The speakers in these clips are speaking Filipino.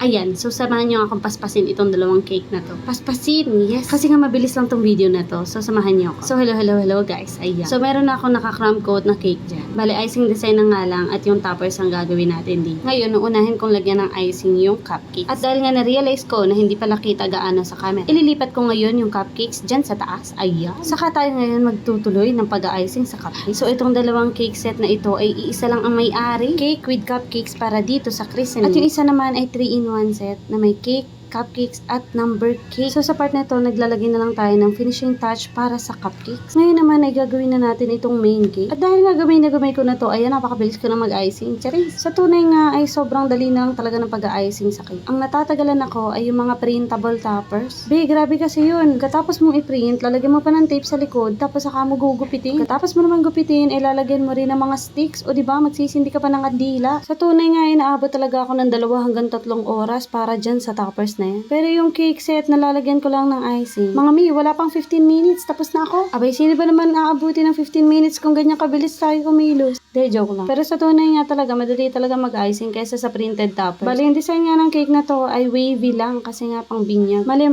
Ayan, so samahan nyo akong paspasin itong dalawang cake na to. Paspasin, yes. Kasi nga mabilis lang tong video na to. So samahan nyo ako. So hello guys. Ayan. So meron na akong naka-crumb coat na cake dyan. Bale, icing design na nga lang at yung toppers ang gagawin natin din. Ngayon, uunahin kong lagyan ng icing yung cupcakes. At dahil nga na-realize ko na hindi pala kita gaano sa camera, ililipat ko ngayon yung cupcakes dyan sa taas. Ayan. Saka tayo ngayon magtutuloy ng pag-icing sa cupcakes. So itong dalawang cake set na ito ay iisa lang ang may-ari. Cake with cupcakes para dito sa christening. At yung isa naman ay 3-in-1 set na may cake, cupcakes at number cake. So sa part na ito, naglalagay na lang tayo ng finishing touch para sa cupcakes. Ngayon naman ay gagawin na natin itong main cake. At dahil nga gamay ko na to, ayan, napakabilis ko na mag-icing. Charis! Sa tunay nga ay sobrang dali na lang talaga ng pag-icing sa cake. Ang natatagalan ako ay yung mga printable toppers. Grabe kasi yun. Katapos mong i-print, lalagyan mo pa ng tape sa likod, tapos saka mo gugupitin. Katapos mo naman gupitin, lalagyan mo rin ng mga sticks, o diba, magsisindi ka pa ng kandila. Sa tunay nga ay naabot talaga ako ng 2 hanggang 3 oras para dyan sa toppers na yan. Pero yung cake set, nalalagyan ko lang ng icing. Mga mi, wala pang 15 minutes, tapos na ako. Abay, sino ba naman aabuti ng 15 minutes kung ganyan kabilis tayo kumilos? De, joke lang. Pero sa tunay nga talaga, madali talaga mag-icing kaysa sa printed toppers. Bali, yung design nga ng cake na to ay wavy lang kasi nga pang binyag. Mali.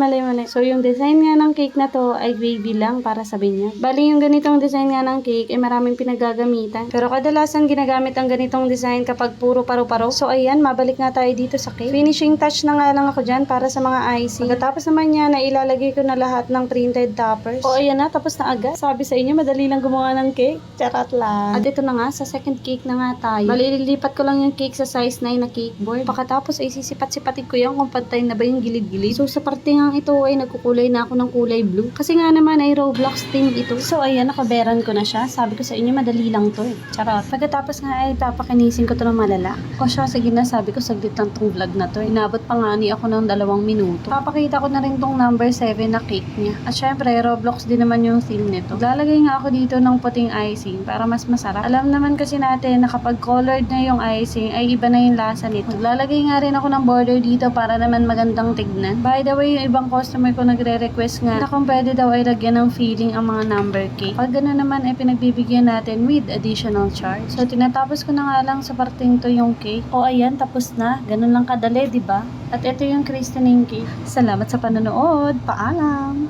So, yung design nga ng cake na to ay wavy lang para sa binyag. Bali, yung ganitong design nga ng cake ay maraming pinagagamitan. Pero kadalasan ginagamit ang ganitong design kapag puro paru-paro. So, ayan, mabalik nga tayo dito sa cake. Finishing touch na nga lang ako dyan para sa mga icing. Pagkatapos naman niya, na ilalagay ko na lahat ng printed toppers. O, ayan na, tapos na agad. Sabi sa inyo, madali lang gumawa ng cake. Charot lang. At ito na nga, sa second cake na nga tayo. Bali, ililipat ko lang yung cake sa size 9 na cake board. Pagkatapos ay sisipat-sipatin ko yan kung pantay na ba yung gilid-gilid. So, sa parte nga ito ay nagkukulay na ako ng kulay blue. Kasi nga naman ay Roblox theme ito. So, ayan, nakaberan ko na siya. Sabi ko sa inyo, madali lang to eh. Charot. Pagkatapos nga ay papakinisin ko to ng malala. O siya, sige na, sabi ko, saglit lang tong vlog na to. Inabot pa nga ni ako ng 2 minuto. Papakita ko na rin tong number 7 na cake niya. At syempre, Roblox din naman yung theme nito. Lalagay nga ako dito ng puting icing para mas masarap. Alam naman kasi natin na kapag colored na yung icing ay iba na yung lasa nito. Maglalagay nga rin ako ng border dito para naman magandang tignan. By the way, yung ibang customer ko nagre-request nga na kung pwede daw ay lagyan ng filling ang mga number cake. Pag gano'n naman ay pinagbibigyan natin with additional charge. So tinatapos ko na nga lang sa parting to yung cake. O ayan, tapos na. Ganun lang kadali, diba? At ito yung christening cake. Salamat sa panonood. Paalam!